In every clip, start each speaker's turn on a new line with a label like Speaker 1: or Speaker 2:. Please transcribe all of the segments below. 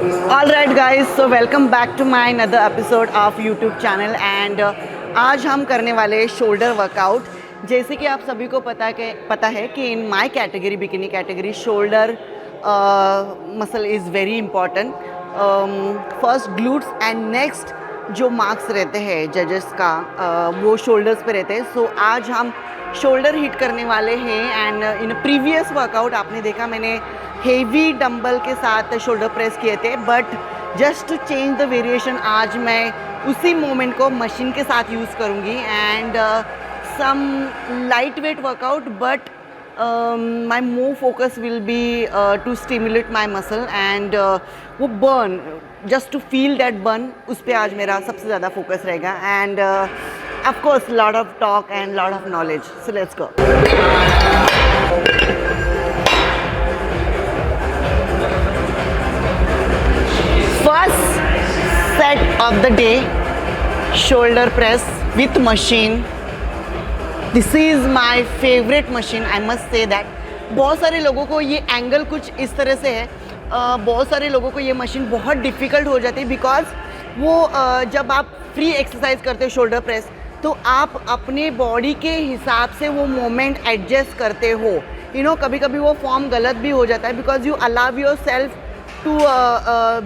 Speaker 1: All right guys, so welcome back to my another episode of YouTube channel and आज हम करने वाले shoulder workout. जैसे कि आप सभी को पता है कि in my category bikini category shoulder muscle is very important. First glutes and next जो मार्क्स रहते हैं जजेस का वो शोल्डर्स पे रहते हैं। सो आज हम शोल्डर हिट करने वाले हैं एंड इन प्रीवियस वर्कआउट आपने देखा मैंने हेवी डंबल के साथ शोल्डर प्रेस किए थे, but just to change the variation आज मैं उसी मोमेंट को मशीन के साथ यूज़ करूँगी and some light weight workout, but my more focus will be to stimulate my muscle एंड वो burn, just to feel that burn, उस पर आज मेरा सबसे ज़्यादा फोकस रहेगा and of course lot of talk and lot of knowledge. So let's go. First set of the day, shoulder press with machine. This is my favorite machine, I must say that. बहुत सारे लोगों को ये angle कुछ इस तरह से है, बहुत सारे लोगों को ये मशीन बहुत डिफ़िकल्ट हो जाती है बिकॉज वो जब आप फ्री एक्सरसाइज करते हो शोल्डर प्रेस तो आप अपने बॉडी के हिसाब से वो मोमेंट एडजस्ट करते हो। कभी कभी वो फॉर्म गलत भी हो जाता है because you allow yourself to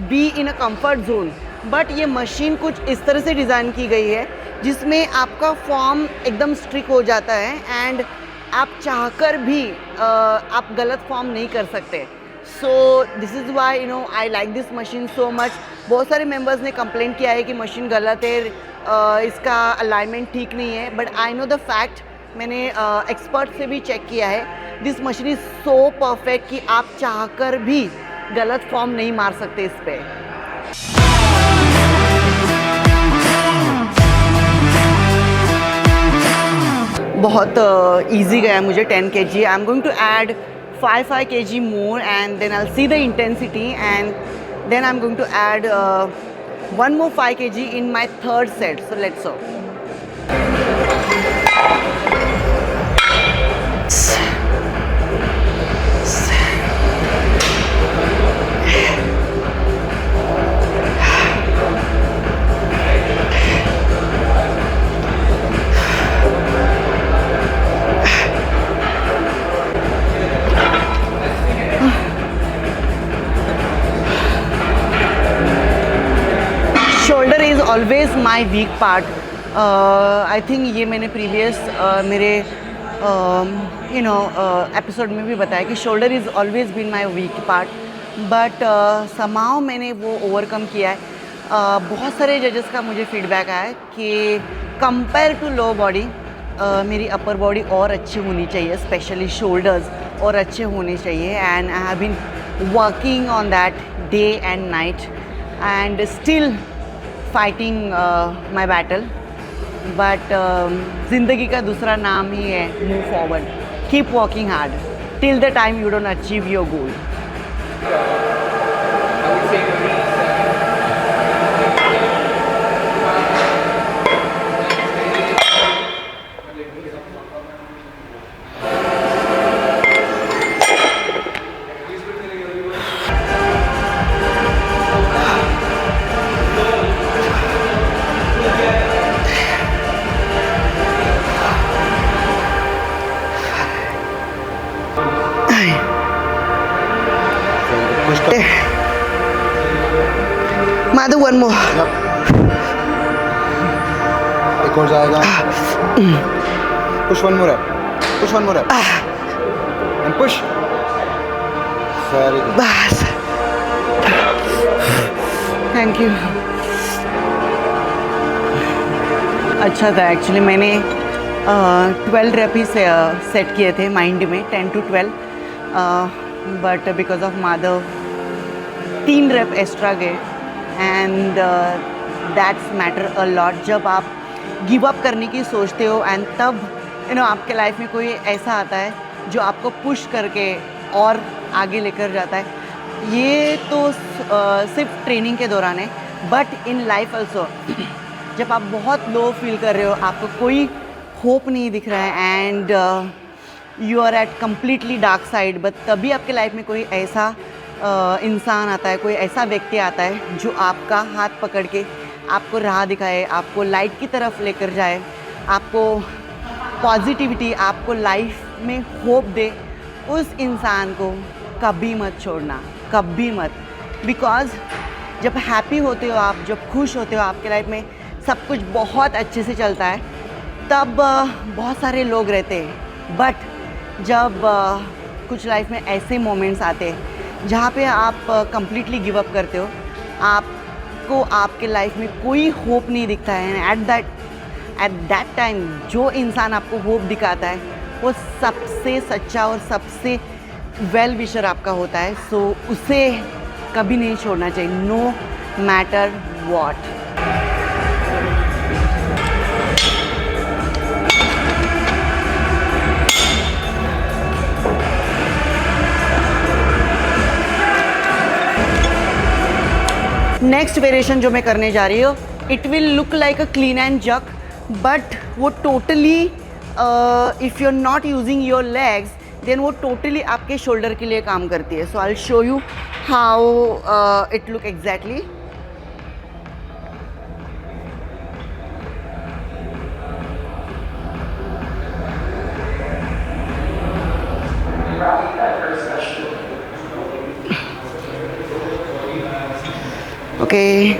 Speaker 1: be in a comfort zone. But ये मशीन कुछ इस तरह से डिज़ाइन की गई है जिसमें आपका फॉर्म एकदम स्ट्रिक्ट हो जाता है एंड आप चाहकर भी आप गलत फॉर्म नहीं कर सकते। सो this is why I like this machine so much. बहुत सारे मेंबर्स ने कंप्लेंट किया है कि मशीन गलत है, इसका अलाइनमेंट ठीक नहीं है, but I know the fact, मैंने एक्सपर्ट से भी चेक किया है। This machine is so perfect कि आप चाहकर भी गलत फॉर्म नहीं मार सकते इस पर। बहुत इजी गया मुझे 10 kg। I am going to add 5 kg more and then I'll see the intensity and then I'm going to add one more 5 kg in my third set. So let's go. Always my weak part. I think ये मैंने previous मेरे episode में भी बताया कि shoulder is always been my weak part, but समाओ मैंने वो ओवरकम किया है। बहुत सारे जजेस का मुझे फीडबैक आया कि कंपेयर टू लो बॉडी मेरी अपर बॉडी और अच्छी होनी चाहिए, स्पेशली शोल्डर्स और अच्छे होने चाहिए and I have been working on that day and night and still fighting my battle. But ज़िंदगी का दूसरा नाम ही है move forward, keep working hard till the time you don't achieve your goal. Mother, one more.
Speaker 2: Yep. एक और जाएगा. Push one more up. Push one more up. And push. Very good.
Speaker 1: बस. Thank you. अच्छा था actually, मैंने 12 rape ही set किए थे mind में, 10 to 12, बट बिकॉज ऑफ माधव 3 रेप एक्स्ट्रा गए and that's matter a lot. जब आप गिव अप करने की सोचते हो एंड तब आपके लाइफ में कोई ऐसा आता है जो आपको पुश करके और आगे लेकर जाता है। ये तो सिर्फ ट्रेनिंग के दौरान है, बट इन लाइफ ऑल्सो जब आप बहुत लो फील कर रहे हो, आपको कोई होप नहीं दिख रहा है and you are at completely dark side, but तभी आपके लाइफ में कोई ऐसा इंसान आता है, कोई ऐसा व्यक्ति आता है जो आपका हाथ पकड़ के आपको राह दिखाए, आपको लाइट की तरफ लेकर जाए, आपको पॉजिटिविटी, आपको लाइफ में होप दे, उस इंसान को कभी मत छोड़ना, कभी मत। बिकॉज़ जब हैप्पी होते हो आप, जब खुश होते हो, आपके लाइफ में सब कुछ बहुत अच्छे से चलता है, तब बहुत सारे लोग रहते हैं। बट जब कुछ लाइफ में ऐसे मोमेंट्स आते हैं जहाँ पे आप कंप्लीटली गिव अप करते हो, आपको आपके लाइफ में कोई होप नहीं दिखता है, एट दैट टाइम जो इंसान आपको होप दिखाता है वो सबसे सच्चा और सबसे वेल विशर आपका होता है। सो उसे कभी नहीं छोड़ना चाहिए, no matter what. Next variation जो मैं करने जा रही हूँ, it will look like a clean and jerk, but वो totally if you are not using your legs then वो टोटली आपके शोल्डर के लिए काम करती है। So I will show you how it look exactly. Okay.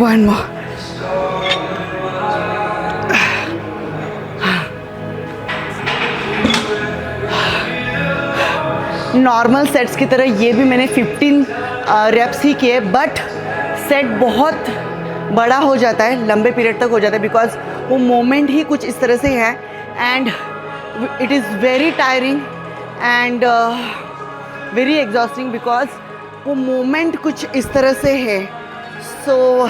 Speaker 1: One more. Normal sets की तरह ये भी मैंने 15 रेप्स ही किए, बट सेट बहुत बड़ा हो जाता है, लंबे पीरियड तक हो जाता है, बिकॉज वो मोमेंट ही कुछ इस तरह से है and it is very tiring and very exhausting, because वो मोमेंट कुछ इस तरह से है। सो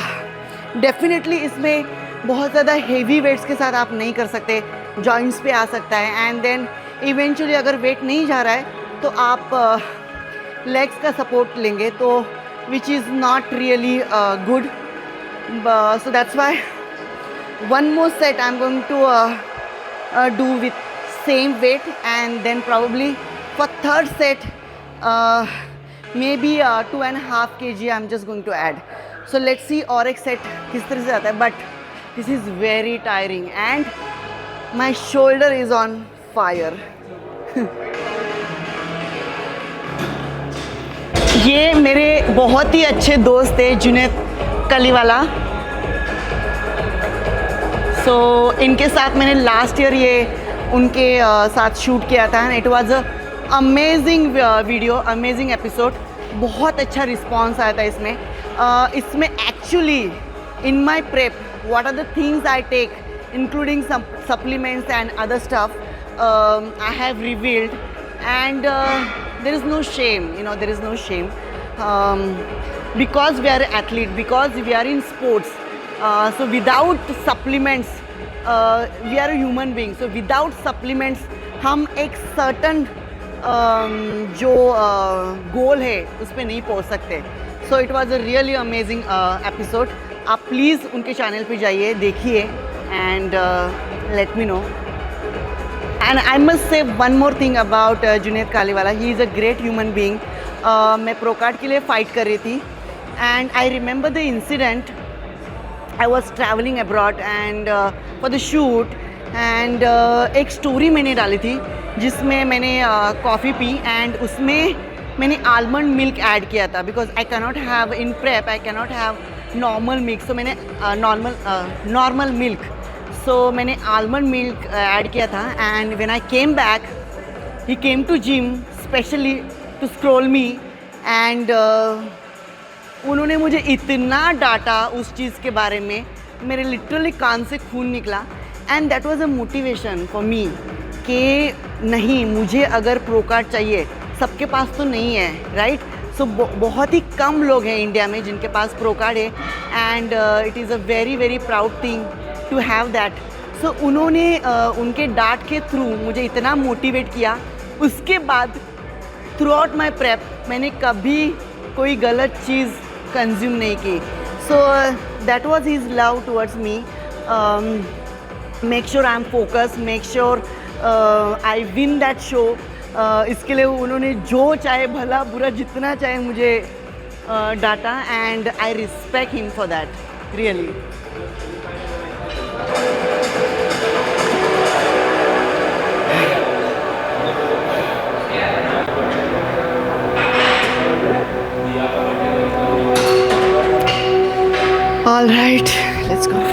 Speaker 1: डेफिनेटली इसमें बहुत ज़्यादा हेवी वेट्स के साथ आप नहीं कर सकते, जॉइंट्स पे आ सकता है एंड देन इवेंचुअली अगर वेट नहीं जा रहा है तो आप लेग्स का सपोर्ट लेंगे, तो which is not really good. So that's why one more set I am going to do with same weight and then probably for third set maybe 2.5 kg I'm just going to add. So let's see और एक set किस तरह से आता है, but this is very tiring and my shoulder is on fire. ये मेरे बहुत ही अच्छे दोस्त थे जुनैद कलीवाला। सो इनके साथ मैंने लास्ट ईयर ये उनके साथ शूट किया था and it was a amazing video, amazing episode. बहुत अच्छा रिस्पॉन्स आया था इसमें। इसमें actually in my prep what are the things I take including supplements and other stuff I have revealed and there is no shame, there is no shame because we are athlete, because we are in sports, so without supplements we are a human being, so without supplements हम एक certain जो goal है उस पर नहीं पहुंच सकते। So it was a really amazing episode. आप प्लीज़ उनके चैनल पे जाइए, देखिए and let me know. And I must say one more thing about Junaid Kaliwala. He is a great human being. मैं प्रो कार्ड के लिए फ़ाइट कर रही थी and I remember the incident. I was traveling abroad and for the shoot and एक story मैंने डाली थी जिसमें मैंने कॉफ़ी पी एंड उसमें मैंने आलमंड मिल्क ऐड किया था because I cannot have in prep, I cannot have normal milk, so मैंने नॉर्मल मिल्क, सो मैंने आलमंड मिल्क ऐड किया था and when I came back he came to gym specially to scroll me and उन्होंने मुझे इतना डांटा उस चीज़ के बारे में, मेरे लिटरली कान से खून निकला and that was a motivation for me कि नहीं, मुझे अगर प्रो कार्ड चाहिए, सबके पास तो नहीं है, राइट? सो बहुत ही कम लोग हैं इंडिया में जिनके पास प्रो कार्ड है, and it is a very very proud thing to have that. So उन्होंने उनके डांट के थ्रू मुझे इतना मोटिवेट किया. उसके बाद थ्रू आउट माई प्रेप मैंने कभी कोई गलत चीज़ कंज्यूम नहीं की. So that was his love towards me. Make sure I am focus, make sure I win that show. इसके लिए उन्होंने जो चाहे भला बुरा जितना चाहे मुझे data, and I respect him for that really. All right, let's go.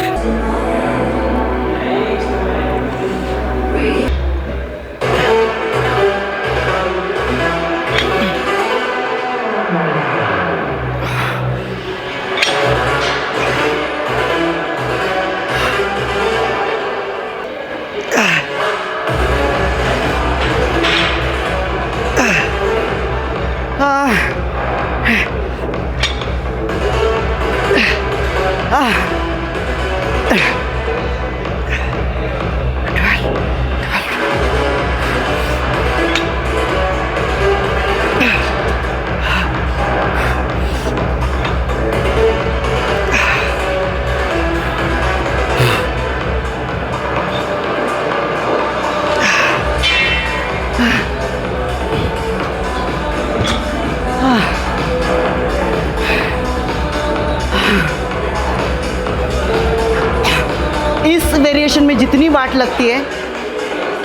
Speaker 1: इस वेरिएशन में जितनी वाट लगती है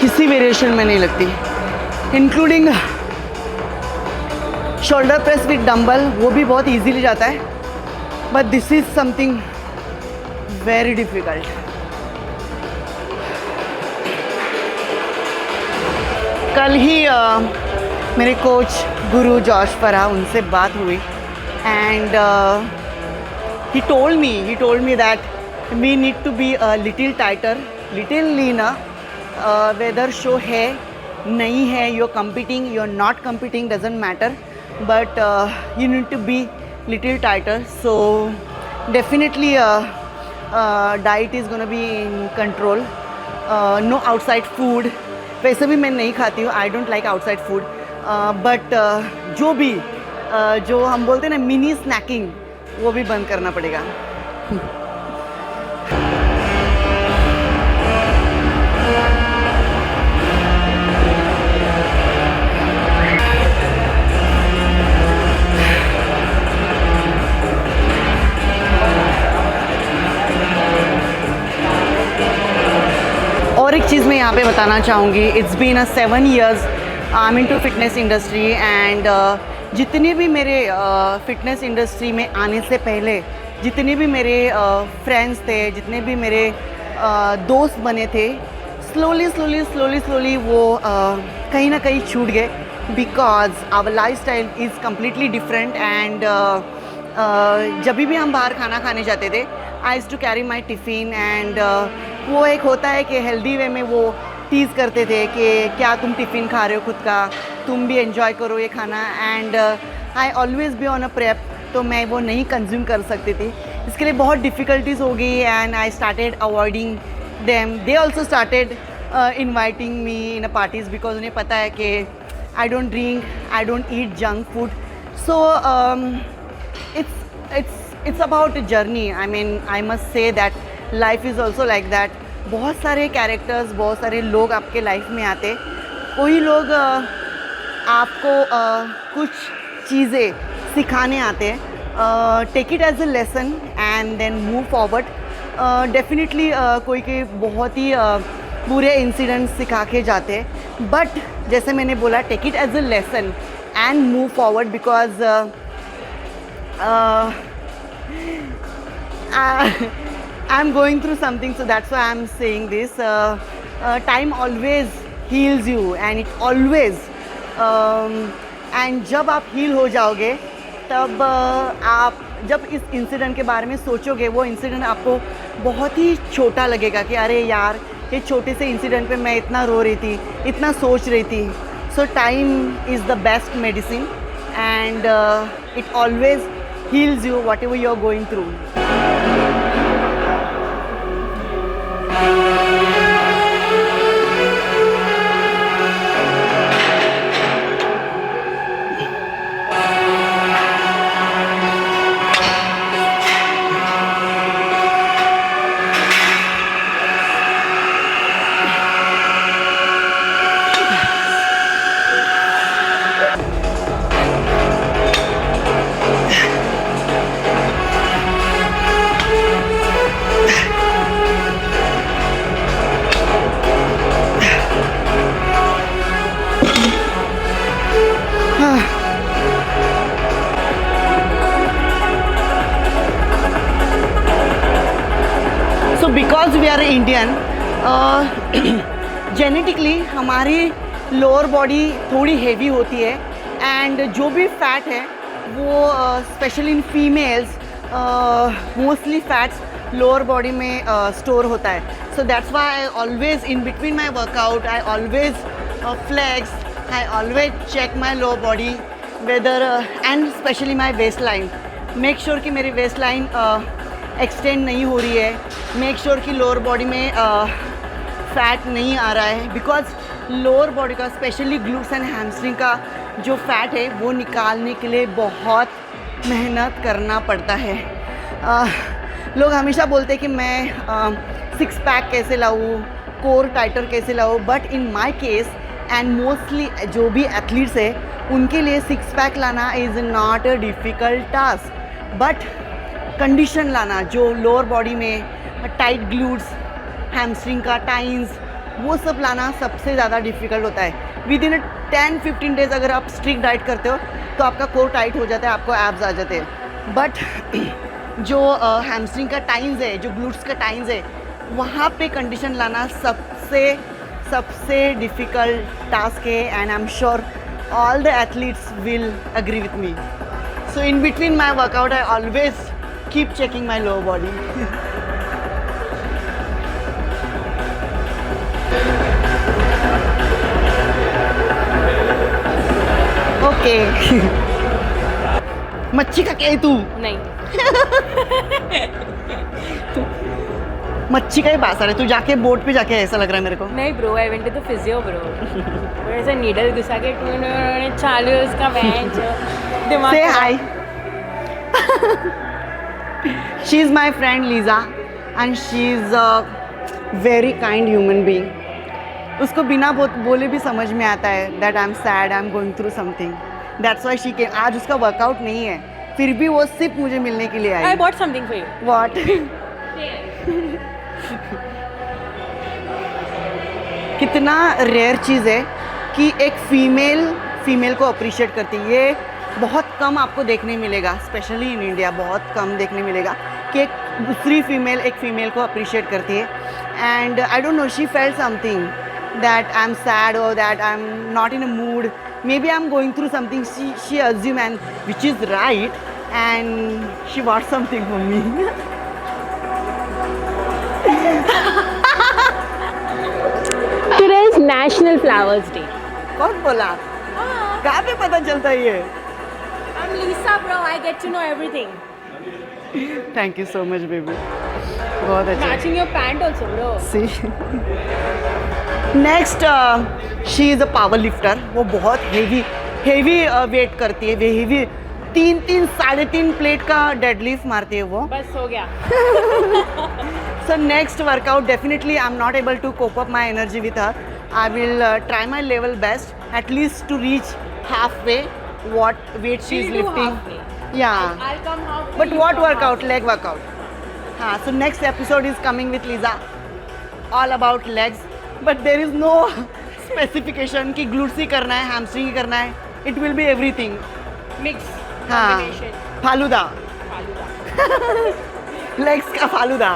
Speaker 1: किसी वेरिएशन में नहीं लगती, including shoulder press with dumbbell. वो भी बहुत इजीली जाता है, but this is something very difficult. कल ही मेरे कोच गुरु जॉश फरा उनसे बात हुई, and he told me that we need to be a little tighter, little leaner. Whether show है नहीं है, you're competing, you're not competing, doesn't matter, but you need to be little tighter. So definitely diet is gonna be in control. No outside food. वैसे भी मैं नहीं खाती हूँ, I don't like outside food, but जो भी जो हम बोलते हैं ना मिनी स्नैकिंग, वो भी बंद करना पड़ेगा. और एक चीज़ मैं यहाँ पे बताना चाहूँगी. It's been a 7 years I am into fitness industry, and जितने भी मेरे फिटनेस इंडस्ट्री में आने से पहले जितने भी मेरे फ्रेंड्स थे, जितने भी मेरे दोस्त बने थे, स्लोली वो कहीं ना कहीं छूट गए, because our lifestyle is completely different. And जब भी हम बाहर खाना खाने जाते थे, I used to carry my tiffin, and वो एक होता है कि हेल्दी वे में वो टीज़ करते थे कि क्या तुम टिफ़िन खा रहे हो खुद का, तुम भी एंजॉय करो ये खाना. And I always be on a prep, तो मैं वो नहीं कंज्यूम कर सकती थी. इसके लिए बहुत डिफ़िकल्टीज़ हो गई, and I started avoiding them. They also started inviting me in a parties, because उन्हें पता है कि I don't drink, I don't eat junk food. So it's about a journey. I mean, I must say that life is also like that. बहुत सारे characters, बहुत सारे लोग आपके लाइफ में आते. कोई लोग आपको कुछ चीज़ें सिखाने आते हैं. Take it as a lesson and then move forward. Definitely कोई के बहुत ही बुरे इंसिडेंट्स सिखा के जाते हैं, बट जैसे मैंने बोला, take it as a lesson and move forward, because I'm going through something, so that's why I'm saying this. Time always heals you, and it always and जब आप heal हो जाओगे, तब आप जब इस इंसिडेंट के बारे में सोचोगे, वो इंसिडेंट आपको बहुत ही छोटा लगेगा कि अरे यार, ये छोटे से इंसिडेंट पे मैं इतना रो रही थी, इतना सोच रही थी. सो time is the best medicine. and it always heals you whatever you're going through. So because we are Indian, genetically हमारी लोअर बॉडी थोड़ी हेवी होती है एंड जो भी फैट है वो specially in females mostly fats lower body में store होता है. So that's why I always in between my workout I always flex, I always check my lower body whether and specially my waistline. Make sure कि मेरी waistline extend नहीं हो रही है. Make sure कि lower body में fat नहीं आ रहा है, बिकॉज लोअर बॉडी का स्पेशली ग्लूट्स एंड हैमस्ट्रिंग का जो फैट है वो निकालने के लिए बहुत मेहनत करना पड़ता है. लोग हमेशा बोलते हैं कि मैं सिक्स पैक कैसे लाऊँ, कोर टाइटर कैसे लाऊँ, but in my case and mostly जो भी एथलीट्स है उनके लिए सिक्स पैक लाना is not a difficult task, but condition लाना जो लोअर बॉडी में टाइट ग्लूट्स, हैमस्ट्रिंग का टाइन्स, वो सब लाना सबसे ज़्यादा डिफ़िकल्ट होता है. विद इन 10-15 डेज़ अगर आप स्ट्रिक्ट डाइट करते हो तो आपका कोर टाइट हो जाता है, आपको एब्स आ जाते हैं. बट जो हैमस्ट्रिंग का टाइन्स है, जो ग्लूट्स का टाइन्स है, वहाँ पे कंडीशन लाना सबसे डिफ़िकल्ट टास्क है. And I am sure all the athletes will agree with me. So in between my workout I always keep checking my lower body. Okay. मच्छी का क्या है तू?
Speaker 3: नहीं.
Speaker 1: मच्छी का ही बात है. तू जाके बोट पे जाके ऐसा लग रहा है मेरे को.
Speaker 3: नहीं bro, I went to the physio bro. ऐसा नीडल घुसा के चालू उसका बेंच दिमाग.
Speaker 1: Say hi. She is my friend Lisa and she is a very kind human being. उसको बिना बोले भी समझ में आता है that I'm sad, I'm going through something. That's why she came. आज उसका वर्कआउट नहीं है, फिर भी वो सिर्फ मुझे मिलने के लिए आई.
Speaker 3: I bought something for you.
Speaker 1: What? कितना रेयर चीज़ है कि एक फीमेल को अप्रिशिएट करती है. ये बहुत कम आपको देखने मिलेगा, स्पेशली इन इंडिया बहुत कम देखने मिलेगा कि एक दूसरी फीमेल एक फीमेल को अप्रिशिएट करती है. And I don't know, she felt something that I am sad और that I am not in a mood, maybe I am going through something. She assume and which is right and she what something for me.
Speaker 3: Today is National Flowers Day.
Speaker 1: कौन बोला? कहाँ पे पता चलता है ये?
Speaker 3: I'm Lisa bro, I get to know everything.
Speaker 1: Thank you so much baby. बहुत अच्छा.
Speaker 3: Matching your pant also bro.
Speaker 1: See next she is a powerlifter. वो बहुत हेवी वेट करती है. वे हेवी 3-3 प्लेट का डेडलिफ्ट मारती है वो.
Speaker 3: बस हो गया.
Speaker 1: So next workout definitely I'm not able to cope up my energy with her. I will try my level best at least to reach halfway what weight she is
Speaker 3: We'll do
Speaker 1: lifting.
Speaker 3: halfway.
Speaker 1: Yeah.
Speaker 3: I'll come halfway.
Speaker 1: But
Speaker 3: you
Speaker 1: what
Speaker 3: come
Speaker 1: workout?
Speaker 3: halfway.
Speaker 1: Leg workout. हाँ, so next episode is coming with Lisa. All about legs. But there is no specification कि glutes ही करना है, hamstring ही करना है. It will be everything.
Speaker 3: Mix.
Speaker 1: हाँ.
Speaker 3: Combination.
Speaker 1: Falooda.
Speaker 3: Faluda.
Speaker 1: Legs का फालूदा.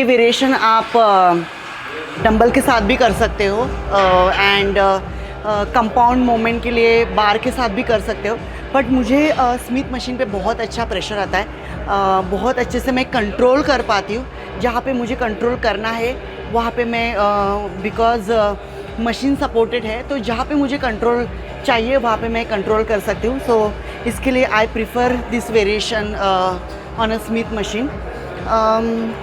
Speaker 1: ये variation आप डंबल के साथ भी कर सकते हो एंड कंपाउंड मोमेंट के लिए बार के साथ भी कर सकते हो, बट मुझे स्मिथ मशीन पे बहुत अच्छा प्रेशर आता है, बहुत अच्छे से मैं कंट्रोल कर पाती हूँ। जहाँ पे मुझे कंट्रोल करना है वहाँ पे मैं बिकॉज़ मशीन सपोर्टेड है, तो जहाँ पे मुझे कंट्रोल चाहिए वहाँ पे मैं कंट्रोल कर सकती हूँ। सो इसके लिए I prefer this variation on a Smith machine.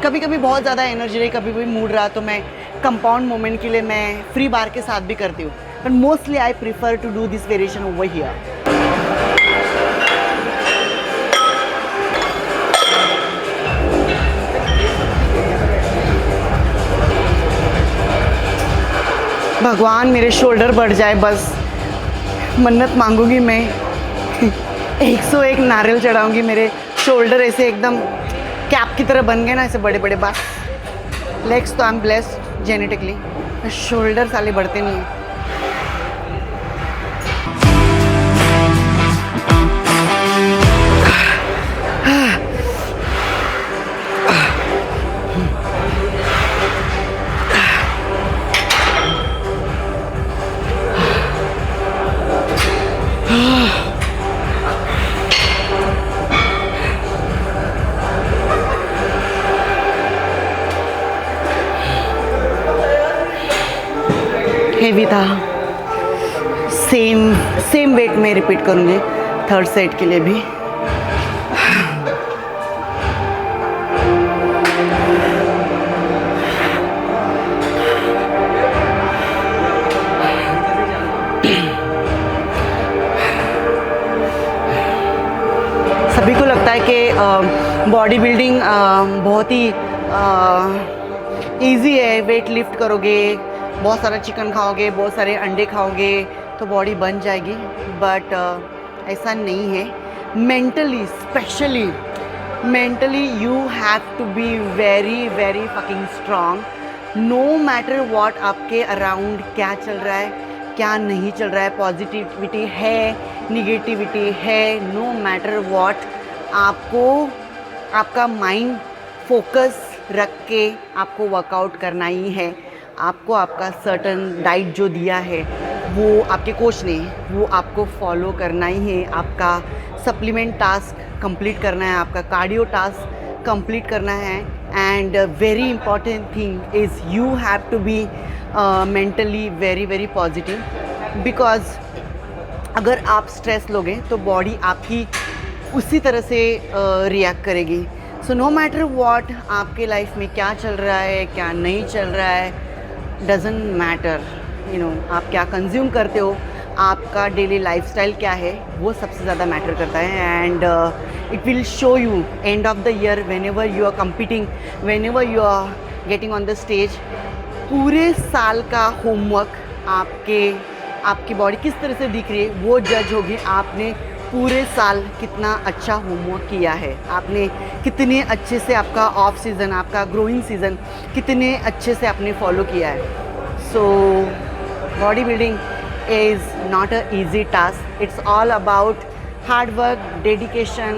Speaker 1: कभी कभी बहुत ज़्यादा एनर्जी रही, कभी कभी मूड रहा तो मैं कंपाउंड मोमेंट के लिए मैं फ्री बार के साथ भी करती हूँ, but mostly I prefer to do this variation over here. भगवान मेरे शोल्डर बढ़ जाए, बस मन्नत मांगूंगी मैं 101 नारियल चढ़ाऊंगी, मेरे शोल्डर ऐसे एकदम कैप की तरह बन गए ना, ऐसे बड़े बड़े। बस लेग्स तो I am blessed genetically, shoulder साले बढ़ते नहीं हैं। हेवी था, सेम वेट में रिपीट करूँगी थर्ड सेट के लिए भी। सभी को लगता है कि बॉडी बिल्डिंग बहुत ही इजी है, वेट लिफ्ट करोगे, बहुत सारा चिकन खाओगे, बहुत सारे अंडे खाओगे तो बॉडी बन जाएगी, बट ऐसा नहीं है। Mentally specially mentally you have to be very very fucking strong. No matter what आपके अराउंड क्या चल रहा है, क्या नहीं चल रहा है, पॉजिटिविटी है, निगेटिविटी है, नो मैटर व्हाट, आपको आपका माइंड फोकस रख के आपको वर्कआउट करना ही है। आपको आपका सर्टन डाइट जो दिया है वो आपके कोच ने, वो आपको फॉलो करना ही है। आपका सप्लीमेंट टास्क कंप्लीट करना है, आपका कार्डियो टास्क कंप्लीट करना है, and very important thing is you have to be mentally very very positive, because अगर आप स्ट्रेस लोगे तो बॉडी आपकी उसी तरह से रिएक्ट करेगी। सो नो मैटर व्हाट आपके लाइफ में क्या चल रहा है, क्या नहीं चल रहा है, डजेंट मैटर, यू नो, आप क्या कंज्यूम करते हो, आपका डेली लाइफस्टाइल क्या है, वो सबसे ज़्यादा मैटर करता है। And it will show you end of the year, whenever you are competing, whenever you are getting on the stage, पूरे साल का होमवर्क आपकी बॉडी किस तरह से दिख रही है वो जज होगी। आपने पूरे साल कितना अच्छा होमवर्क किया है, आपने कितने अच्छे से आपका ऑफ सीज़न, आपका ग्रोइंग सीज़न कितने अच्छे से आपने फॉलो किया है। So body building is not a easy task, it's all about hard work, dedication,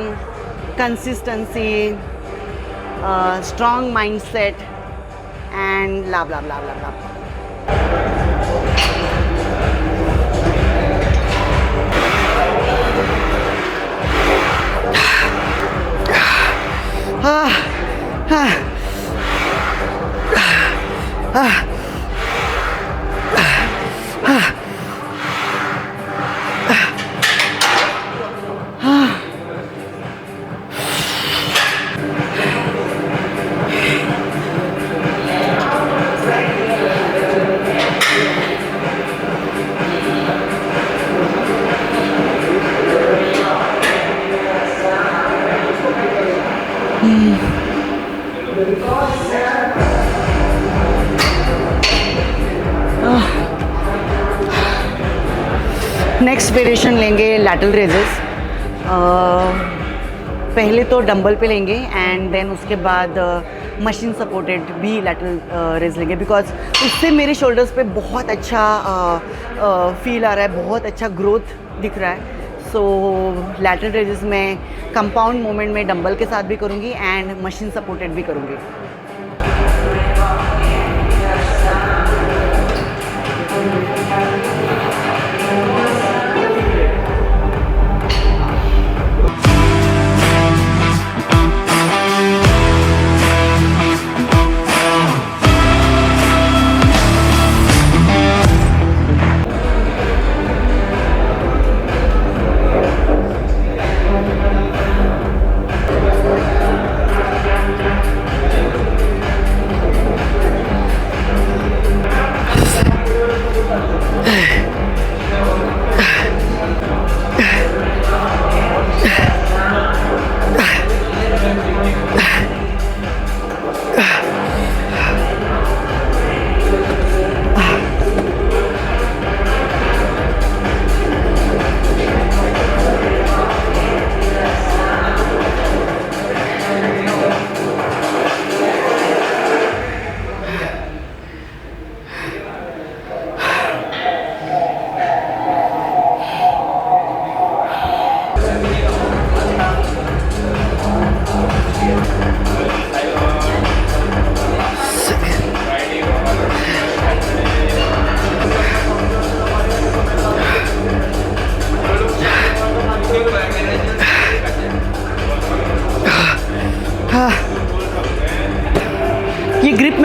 Speaker 1: consistency, strong mindset and blah blah blah blah blah. Next variation लेंगे लैटरल रेजेस। पहले तो डंबल पे लेंगे एंड देन उसके बाद machine supported भी lateral raise लेंगे, because उससे मेरे शोल्डर्स पे बहुत अच्छा फील आ रहा है, बहुत अच्छा ग्रोथ दिख रहा है। सो लैटरल रेजेस में कंपाउंड मूवमेंट में डंबल के साथ भी करूँगी एंड मशीन सपोर्टेड भी करूँगी।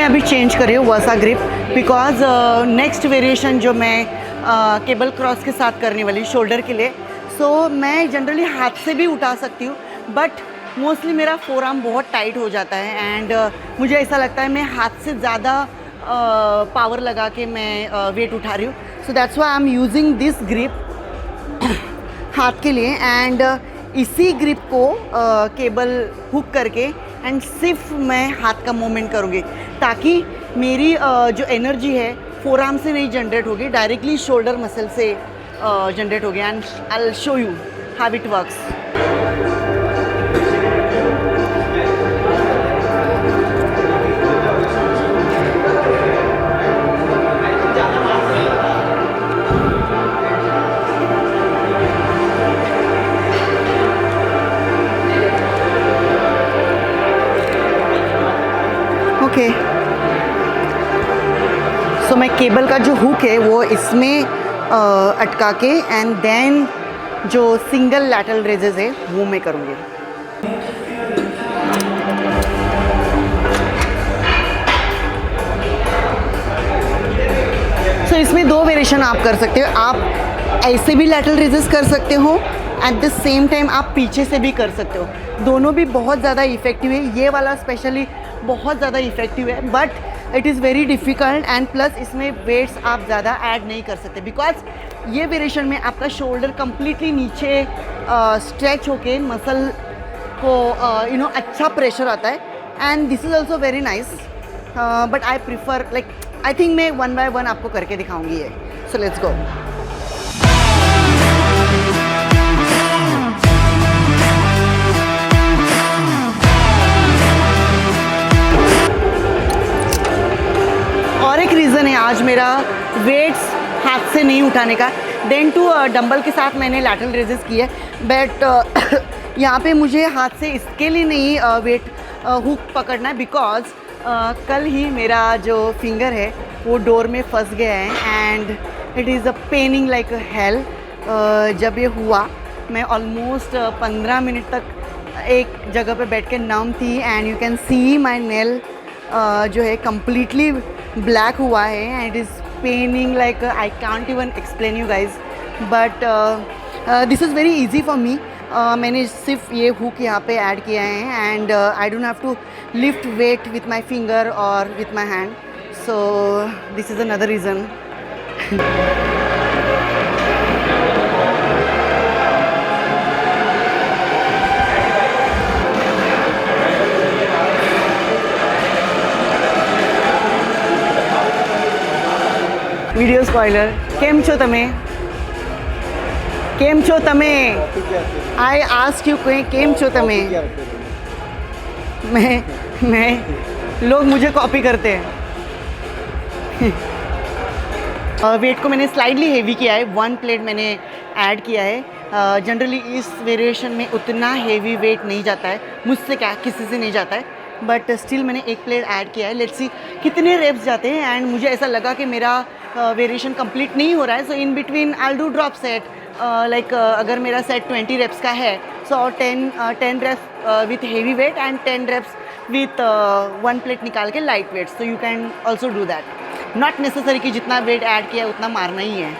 Speaker 1: मैं अभी चेंज कर रही हूँ वर्सा ग्रिप, बिकॉज नेक्स्ट वेरिएशन जो मैं केबल क्रॉस के साथ करने वाली शोल्डर के लिए, सो मैं जनरली हाथ से भी उठा सकती हूँ, बट मोस्टली मेरा फोर आर्म बहुत टाइट हो जाता है एंड मुझे ऐसा लगता है मैं हाथ से ज़्यादा पावर लगा के मैं वेट उठा रही हूँ. सो that's why I am using this grip हाथ के लिए एंड इसी ग्रिप को केबल हुक करके एंड सिर्फ मैं हाथ का मूवमेंट करूँगी, ताकि मेरी जो एनर्जी है फोर आर्म से नहीं जनरेट होगी, डायरेक्टली शोल्डर मसल से जनरेट होगी. And I will show you how it works. Okay, so मैं केबल का जो हुक है वो इसमें अटका के एंड देन जो सिंगल लैटरल रेजेस है वो मैं करूँगी. सो इसमें दो वेरिएशन आप कर सकते हो. आप ऐसे भी लैटरल रेजेस कर सकते हो, एट द सेम टाइम आप पीछे से भी कर सकते हो. दोनों भी बहुत ज़्यादा इफ़ेक्टिव है. ये वाला स्पेशली बहुत ज़्यादा इफ़ेक्टिव है, but it is very difficult and plus इसमें वेट्स आप ज़्यादा ऐड नहीं कर सकते, बिकॉज ये वेरिएशन में आपका शोल्डर कम्प्लीटली नीचे स्ट्रेच होके मसल को अच्छा प्रेशर आता है. And this is also very nice, but I prefer like I think मैं वन बाय वन आपको करके दिखाऊंगी ये. So let's go. और एक रीज़न है आज मेरा वेट्स हाथ से नहीं उठाने का. देन टू डंबल के साथ मैंने लैटरल रेजेस किए, बट यहाँ पे मुझे हाथ से इसके लिए नहीं वेट हुक पकड़ना है, बिकॉज कल ही मेरा जो फिंगर है वो डोर में फंस गया है and it is a paining like hell. जब ये हुआ मैं ऑलमोस्ट 15 मिनट तक एक जगह पे बैठ के नम थी and you can see my nail जो है कम्प्लीटली ब्लैक हुआ है and it is paining like I can't even explain you guys, but this is very easy for me. मैंने सिर्फ ये हुक यहाँ पे ऐड किया है and I don't have to lift weight with my finger और with my hand. So this is another reason. Video spoiler. કેમ છો તમે? કેમ છો તમે? આઈ આસ્ક યુ કેમ છો તમે? मैं लोग मुझे कॉपी करते हैं. वेट को मैंने स्लाइडली हेवी किया है. 1 प्लेट मैंने ऐड किया है. जनरली इस वेरिएशन में उतना हेवी वेट नहीं जाता है, मुझसे क्या किसी से नहीं जाता है, बट स्टिल मैंने 1 प्लेट ऐड किया है. लेट्स सी कितने रेप्स जाते हैं. एंड मुझे ऐसा लगा कि मेरा वेरिएशन कंप्लीट नहीं हो रहा है, so in between I will do drop set. Like अगर मेरा सेट 20 रेप्स का है, so 10 reps with heavy weight and 10 reps with 1 plate निकाल के light weight. So you can also do that. Not necessary कि जितना वेट ऐड किया उतना मारना ही है.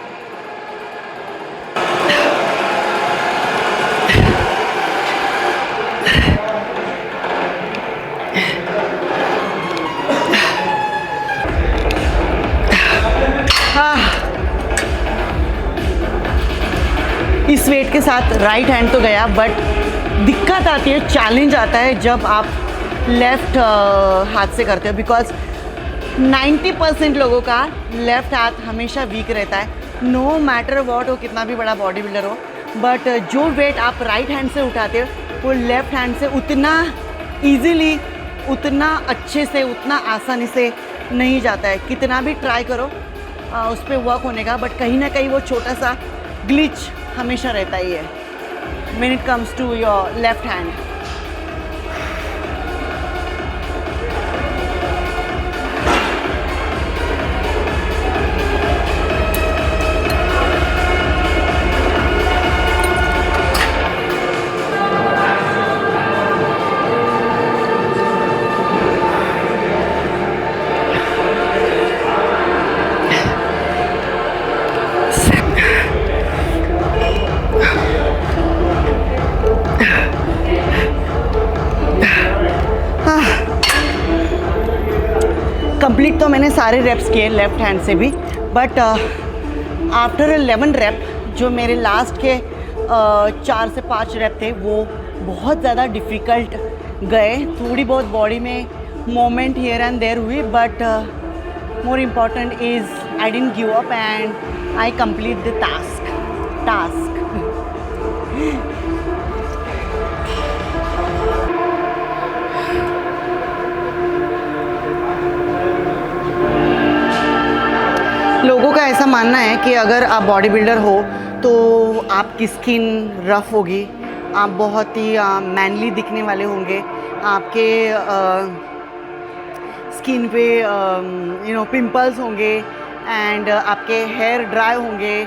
Speaker 1: इस वेट के साथ राइट हैंड तो गया, बट दिक्कत आती है, चैलेंज आता है जब आप लेफ़्ट हाथ से करते हो, बिकॉज 90% लोगों का लेफ़्ट हाथ हमेशा वीक रहता है. नो मैटर वॉट हो, कितना भी बड़ा बॉडी बिल्डर हो, बट जो वेट आप राइट हैंड से उठाते हो वो लेफ़्ट हैंड से उतना ईजीली, उतना अच्छे से, उतना आसानी से नहीं जाता है. कितना भी ट्राई करो उस पर वर्क होने का, बट कहीं ना कहीं वो छोटा सा ग्लिच हमेशा रहता ही है when it comes to your left hand. मैंने सारे रेप्स किए लेफ़्ट हैंड से भी, बट आफ्टर 11 रेप जो मेरे लास्ट के 4 से 5 रेप थे वो बहुत ज़्यादा डिफ़िकल्ट गए। थोड़ी बहुत बॉडी में मोमेंट हियर एंड देयर हुई, but more important is I didn't give up and I complete the task. लोगों का ऐसा मानना है कि अगर आप बॉडी बिल्डर हो तो आपकी स्किन रफ होगी, आप बहुत ही मैनली दिखने वाले होंगे, आपके स्किन पे पिंपल्स होंगे एंड आपके हेयर ड्राई होंगे।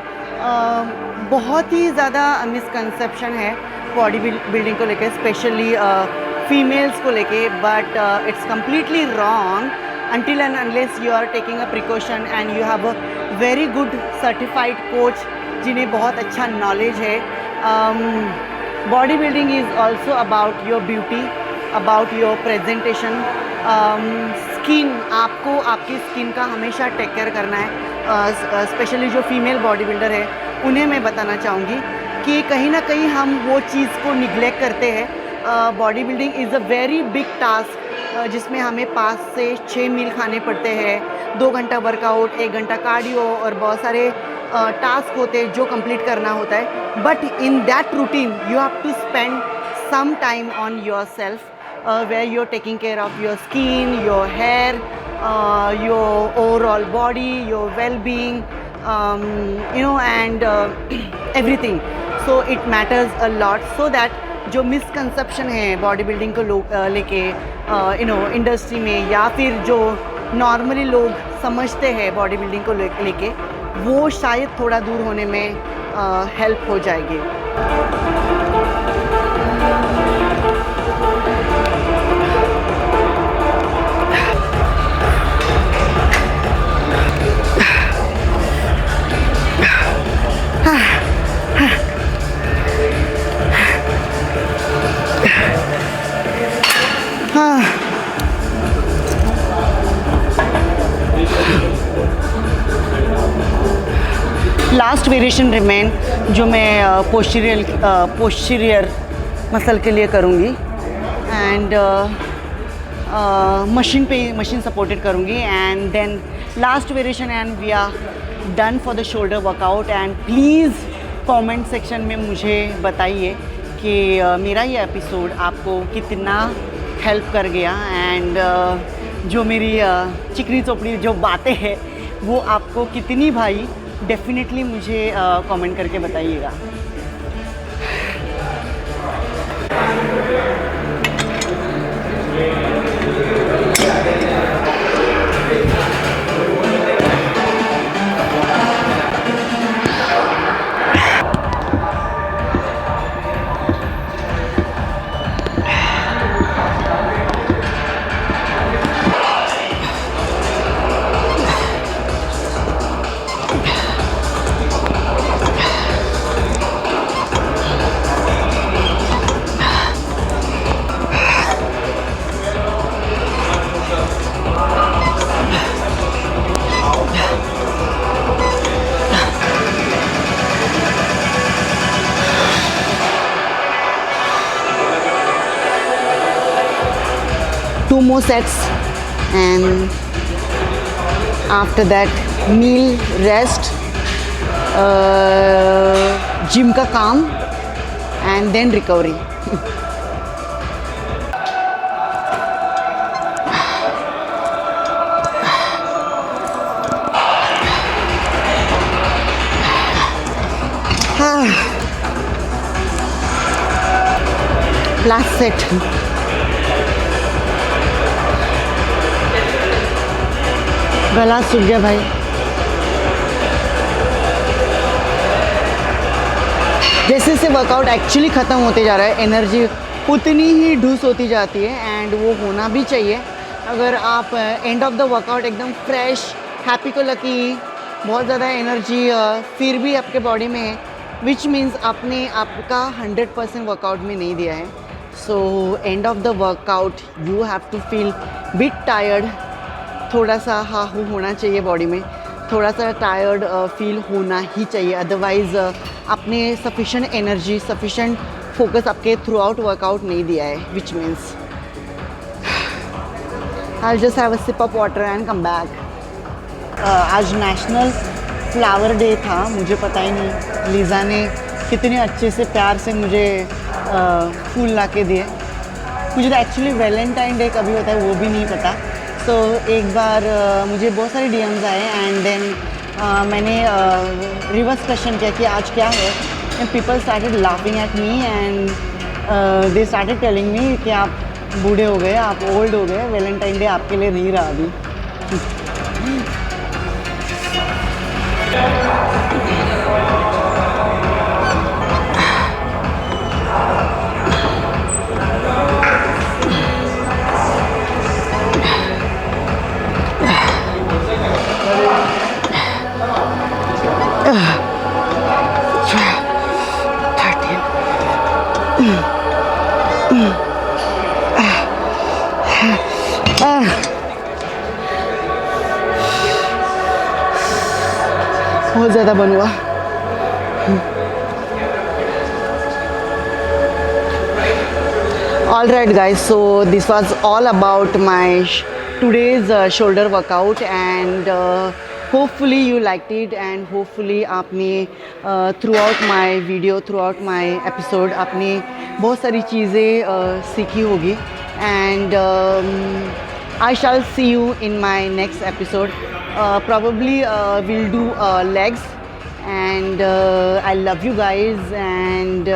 Speaker 1: बहुत ही ज़्यादा मिसकंसेप्शन है बॉडी बिल्डिंग को लेके, स्पेशली फीमेल्स को लेके, but it's completely wrong until and unless you are taking a precaution and you have a very good certified coach जिन्हें बहुत अच्छा knowledge है। Body building is also about your beauty, about your presentation. Skin, आपको आपकी skin का हमेशा take care करना है। स्पेशली जो फीमेल बॉडी बिल्डर है उन्हें मैं बताना चाहूँगी कि कहीं ना कहीं हम वो चीज़ को निगलेक्ट करते हैं। Body building is a very big task जिसमें हमें 5 से 6 मील खाने पड़ते हैं, 2 घंटा वर्कआउट, 1 घंटा कार्डियो और बहुत सारे टास्क होते हैं जो कंप्लीट करना होता है। But in that routine you have to spend some time on yourself where you are taking care of your skin, your hair, your overall body, your well being, and everything. So it matters a lot. So that जो misconception है bodybuilding को लेके industry में, या फिर जो normally लोग समझते हैं बॉडी बिल्डिंग को लेके, वो शायद थोड़ा दूर होने में हेल्प हो जाएगी। लास्ट वेरिएशन रिमेन जो मैं पोस्टीरियर मसल के लिए करूँगी एंड मशीन सपोर्टेड करूँगी, and then last variation and we are done for the shoulder workout. And please comment section में मुझे बताइए कि मेरा ये एपिसोड आपको कितना हेल्प कर गया, एंड जो मेरी चिकनी चोपड़ी जो बातें हैं वो आपको कितनी भाई, डेफिनेटली मुझे कमेंट करके बताइएगा। Two more sets and after that meal, rest, gym का काम and then recovery. Last set. गला सूख गया भाई। जैसे जैसे वर्कआउट एक्चुअली ख़त्म होते जा रहा है, एनर्जी उतनी ही ढूस होती जाती है, एंड वो होना भी चाहिए। अगर आप एंड ऑफ द वर्कआउट एकदम फ्रेश, हैप्पी को लकी, बहुत ज़्यादा एनर्जी फिर भी आपके बॉडी में है, विच मीन्स आपने आपका 100% वर्कआउट में नहीं दिया है। So end of the workout you have to feel bit tired, थोड़ा सा हाँ हो होना चाहिए बॉडी में, थोड़ा सा टायर्ड फील होना ही चाहिए, अदरवाइज़ आपने सफिशेंट एनर्जी सफिशेंट फोकस आपके थ्रू आउट वर्कआउट नहीं दिया है, which means I just have a sip of water and come back. आज नेशनल फ्लावर डे था, मुझे पता ही नहीं लीज़ा ने कितने अच्छे से प्यार से मुझे फूल ला के दिए। मुझे तो एक्चुअली वैलेंटाइन डे कभी होता है वो भी नहीं पता। तो एक बार मुझे बहुत सारे डीएम्स आए एंड देन मैंने रिवर्स क्वेश्चन किया कि आज क्या है, and people started laughing at me and they started telling me कि आप बूढ़े हो गए, आप ओल्ड हो गए, वैलेंटाइन डे आपके लिए नहीं रहा अभी। बहुत ज़्यादा बन हुआ। All right guys, so this was all about my today's shoulder workout and hopefully you liked it and hopefully आपने throughout my video, throughout my episode आपने बहुत सारी चीज़ें सीखी होगी and I shall see you in my next episode. Probably we'll do legs and I love you guys and